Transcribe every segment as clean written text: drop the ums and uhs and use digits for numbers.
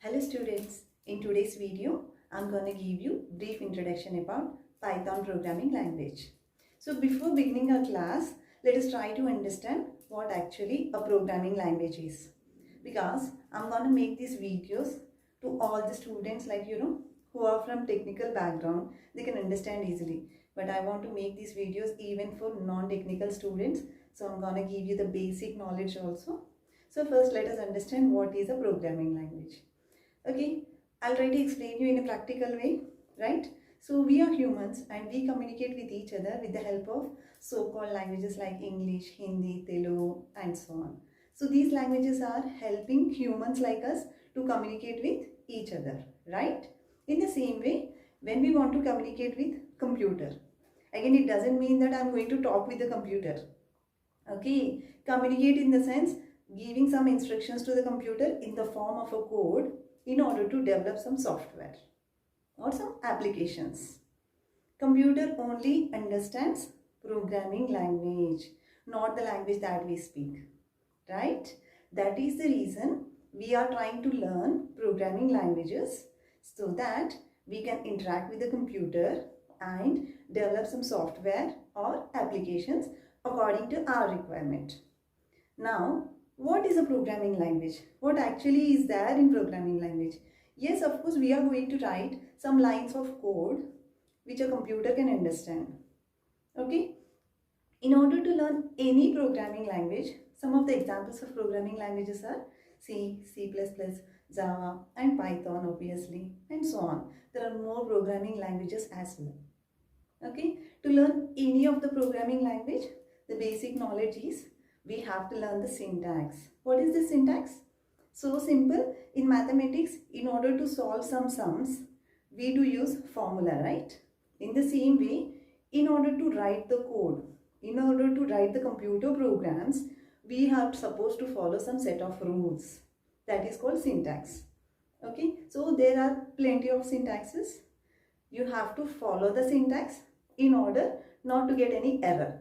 Hello students, in today's video I'm going to give you brief introduction about Python programming language. So before beginning our class, let us try to understand what actually a programming language is. Because I'm going to make these videos to all the students who are from technical background, they can understand easily. But I want to make these videos even for non-technical students. So I'm going to give you the basic knowledge also. So first let us understand what is a programming language. Okay, I'll try to explain you in a practical way, right? So we are humans and we communicate with each other with the help of so-called languages like English, Hindi, Telugu and so on. So these languages are helping humans like us to communicate with each other, right? In the same way, when we want to communicate with computer, again it doesn't mean that I'm going to talk with the computer. Okay, communicate in the sense giving some instructions to the computer in the form of a code in order to develop some software or some applications. Computer only understands programming language, not the language that we speak, right? That is the reason we are trying to learn programming languages so that we can interact with the computer and develop some software or applications according to our requirement. Now, what is a programming language? What actually is there in programming language? Yes, of course, we are going to write some lines of code which a computer can understand. Okay? In order to learn any programming language, some of the examples of programming languages are C, C++, Java and Python obviously and so on. There are more programming languages as well. Okay? To learn any of the programming language, the basic knowledge is we have to learn the syntax. What is the syntax? So simple. In mathematics, in order to solve some sums, we do use formula, right? In the same way, in order to write the code, in order to write the computer programs, we are supposed to follow some set of rules. That is called syntax. Okay, so there are plenty of syntaxes. You have to follow the syntax in order not to get any error.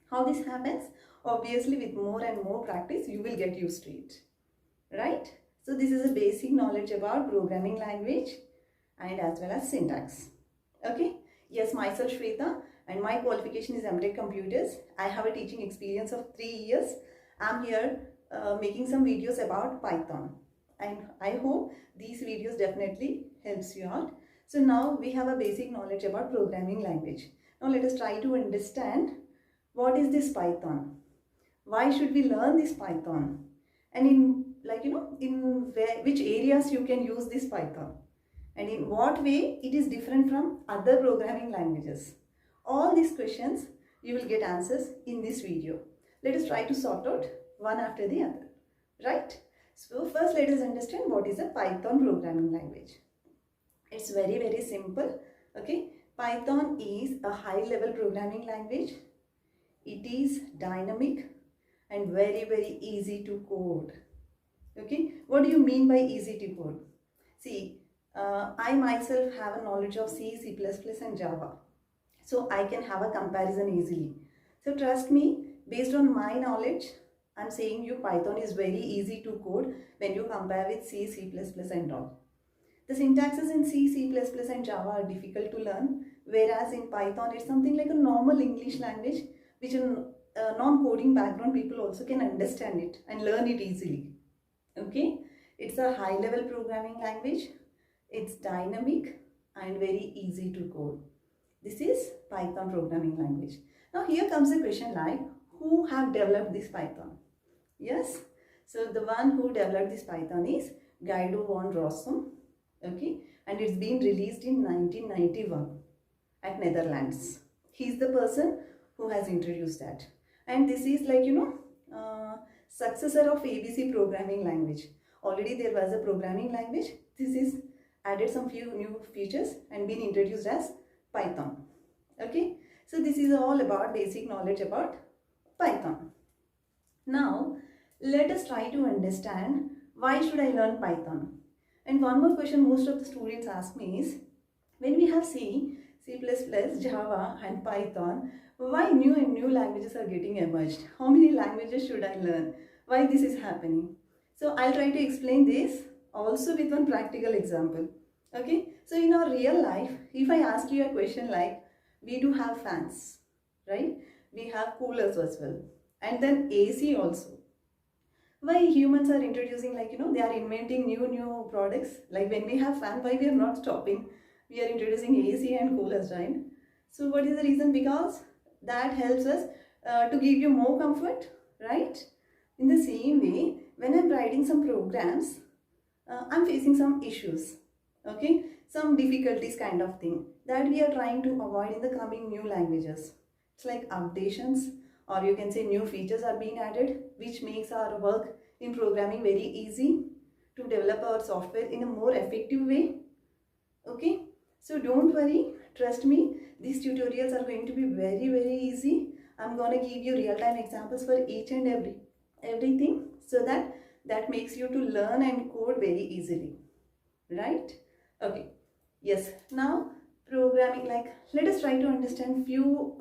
How this happens? Obviously, with more and more practice, you will get used to it, right? So this is a basic knowledge about programming language and as well as syntax. Okay? Yes, myself Shweta and my qualification is MTech Computers. I have a teaching experience of 3 years. I'm here making some videos about Python and I hope these videos definitely helps you out. So now we have a basic knowledge about programming language. Now let us try to understand what is this Python. Why should we learn this Python? And in which areas you can use this Python? And in what way it is different from other programming languages? All these questions you will get answers in this video. Let us try to sort out one after the other, right? So first let us understand what is a Python programming language. It's very simple, okay? Python is a high level programming language. It is dynamic and very easy to code. Okay, what do you mean by easy to code? See, I myself have a knowledge of C, C++ and Java. So I can have a comparison easily. So trust me, based on my knowledge, I'm saying you Python is very easy to code when you compare with C, C++ and all. The syntaxes in C, C++ and Java are difficult to learn, whereas in Python it's something like a normal English language which in non-coding background people also can understand it and learn it easily. Okay, it's a high-level programming language. It's dynamic and very easy to code. This is Python programming language. Now here comes a question like, who have developed this Python? Yes, so the one who developed this Python is Guido van Rossum. Okay, and it's been released in 1991 at Netherlands. He's the person who has introduced that. And this is successor of ABC programming language. Already there was a programming language. This is added some few new features and been introduced as Python. Okay, so this is all about basic knowledge about Python. Now let us try to understand why should I learn Python. And one more question most of the students ask me is, when we have C, C++, Java and Python, why new and new languages are getting emerged? How many languages should I learn? Why this is happening? So I'll try to explain this also with one practical example. Okay, so in our real life, if I ask you a question like, we do have fans, right? We have coolers as well, and then AC also. Why humans are introducing, like, they are inventing new products. Like when we have fan, why we are not stopping? We are introducing AC and coolers, right? So what is the reason? Because that helps us to give you more comfort, right? In the same way, when I'm writing some programs, I'm facing some issues, okay, some difficulties kind of thing that we are trying to avoid in the coming new languages. It's like updations, or you can say new features are being added, which makes our work in programming very easy to develop our software in a more effective way. Okay, so don't worry, trust me, these tutorials are going to be very easy. I'm going to give you real-time examples for each and everything, so that makes you to learn and code very easily, right? Okay, yes, now programming, like, let us try to understand few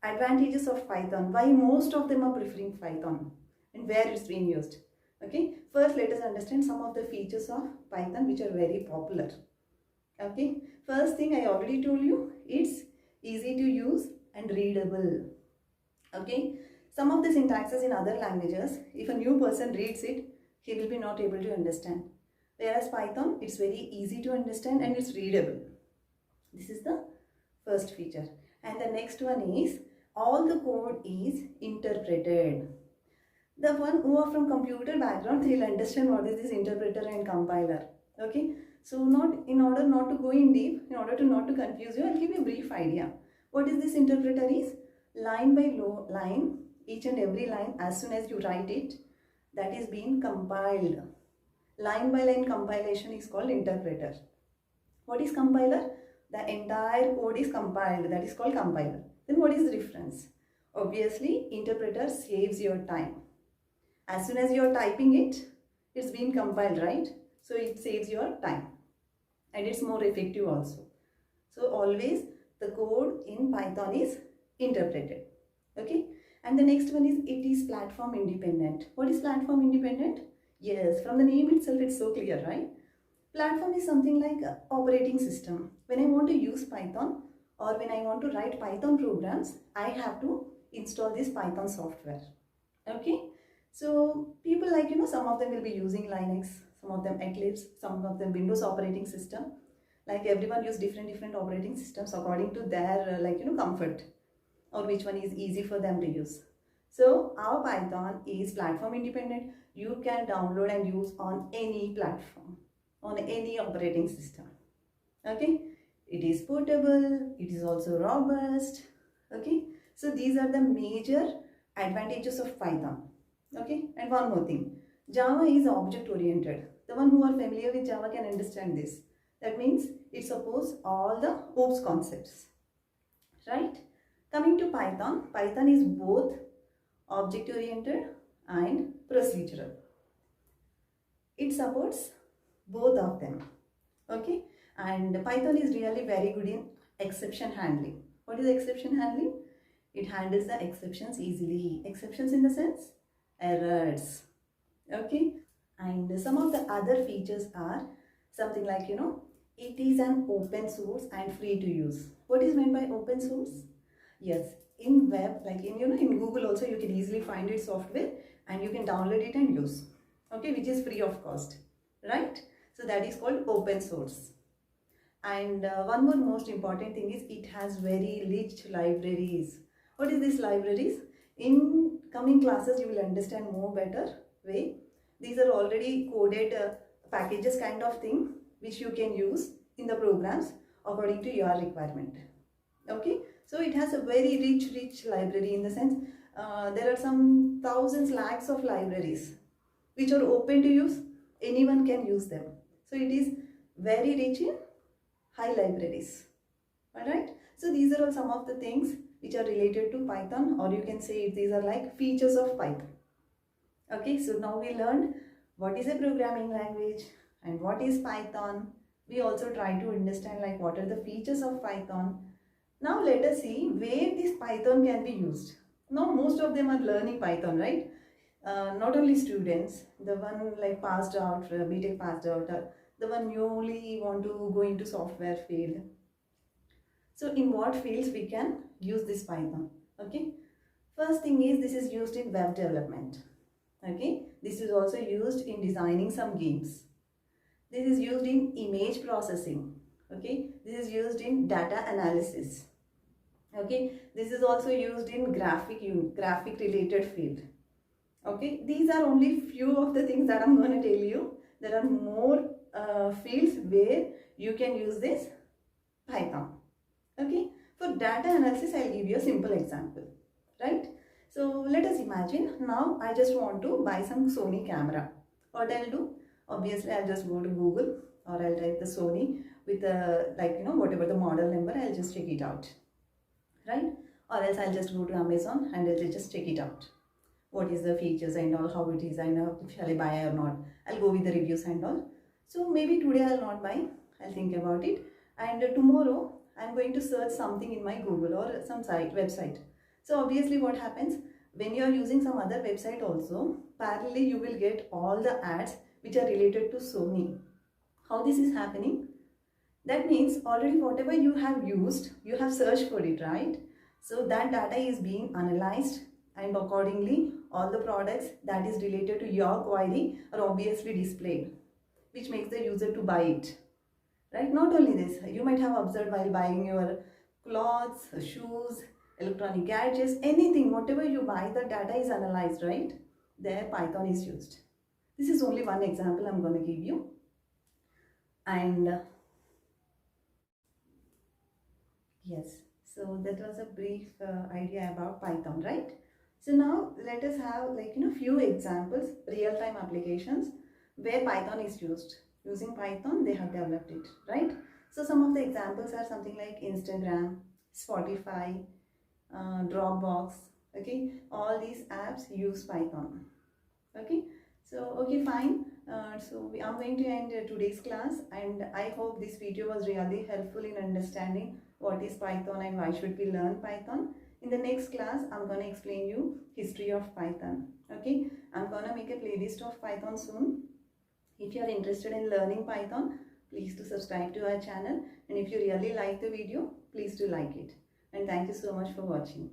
advantages of Python, why most of them are preferring Python and where it's being used. Okay, first let us understand some of the features of Python which are very popular. Okay, first thing I already told you, it's easy to use and readable. Okay, some of the syntaxes in other languages, if a new person reads it, he will be not able to understand. Whereas Python, it's very easy to understand and it's readable. This is the first feature. And the next one is, all the code is interpreted. The one who are from computer background, they will understand what is this interpreter and compiler. Okay, so in order not to go in deep, in order to not to confuse you, I'll give you a brief idea. What is this interpreter is? Line by line, each and every line, as soon as you write it, that is being compiled. Line by line compilation is called interpreter. What is compiler? The entire code is compiled, that is called compiler. Then what is the difference? Obviously, interpreter saves your time. As soon as you are typing it, it's being compiled, right? So it saves your time and it's more effective also. So always the code in Python is interpreted. Okay, and the next one is, it is platform independent. What is platform independent? Yes, from the name itself it's so clear, right? Platform is something like an operating system. When I want to use Python, or when I want to write Python programs, I have to install this Python software. Okay, so people, like, some of them will be using Linux, some of them Eclipse, some of them Windows operating system. Like everyone use different operating systems according to their comfort, or which one is easy for them to use. So our Python is platform independent. You can download and use on any platform, on any operating system. Okay, it is portable, it is also robust. Okay, so these are the major advantages of Python. Okay, and one more thing, Java is object oriented. The one who are familiar with Java can understand this. That means it supports all the OOPS concepts, right? Coming to Python, Python is both object oriented and procedural. It supports both of them. Okay, and Python is really very good in exception handling. What is exception handling? It handles the exceptions easily. Exceptions in the sense, errors. Okay, and some of the other features are something like, it is an open source and free to use. What is meant by open source? Yes, in web, like in Google also, you can easily find it software and you can download it and use. Okay, which is free of cost, right? So that is called open source. And one more most important thing is, it has very rich libraries. What is these libraries? In coming classes, you will understand more better way. These are already coded packages kind of thing, which you can use in the programs according to your requirement. Okay, so it has a very rich library, in the sense there are some thousands, lakhs of libraries which are open to use. Anyone can use them. So it is very rich in high libraries. Alright, so these are all some of the things which are related to Python, or you can say these are like features of Python. Okay, so now we learned what is a programming language and what is Python. We also try to understand like what are the features of Python. Now let us see where this Python can be used. Now most of them are learning Python, right? not only students, the one like passed out, BTech passed out, the one newly want to go into software field. So in what fields we can use this Python? Okay. First thing is, this is used in web development. Okay. This is also used in designing some games. This is used in image processing. Okay. This is used in data analysis. Okay. This is also used in graphic related field. Okay. These are only few of the things that I'm going to tell you. There are more fields where you can use this Python. Okay. For data analysis, I'll give you a simple example. Right. So let us imagine now I just want to buy some Sony camera. What I'll do? Obviously, I'll just go to Google or I'll type the Sony with whatever the model number, I'll just check it out. Right? Or else I'll just go to Amazon and I'll just check it out. What is the features and all, how it is, and shall I buy or not. I'll go with the reviews and all. So maybe today I'll not buy. I'll think about it. And tomorrow I'm going to search something in my Google or some website. So obviously what happens, when you are using some other website also, parallelly you will get all the ads which are related to Sony. How this is happening? That means already whatever you have used, you have searched for it, right? So that data is being analyzed, and accordingly all the products that is related to your query are obviously displayed, which makes the user to buy it. Right? Not only this, you might have observed while buying your clothes, shoes, electronic gadgets, anything, whatever you buy, the data is analyzed, right? There Python is used. This is only one example I'm going to give you. And yes, so that was a brief idea about Python, right? So now let us have few examples, real-time applications where Python is used. Using Python, they have developed it, right? So some of the examples are something like Instagram, Spotify, Dropbox. Okay, all these apps use Python. Okay, so okay, fine. I'm going to end today's class, and I hope this video was really helpful in understanding what is Python and why should we learn Python. In the next class, I'm going to explain you history of Python. Okay, I'm going to make a playlist of Python soon. If you are interested in learning Python, please do subscribe to our channel, and if you really like the video, please do like it. And thank you so much for watching.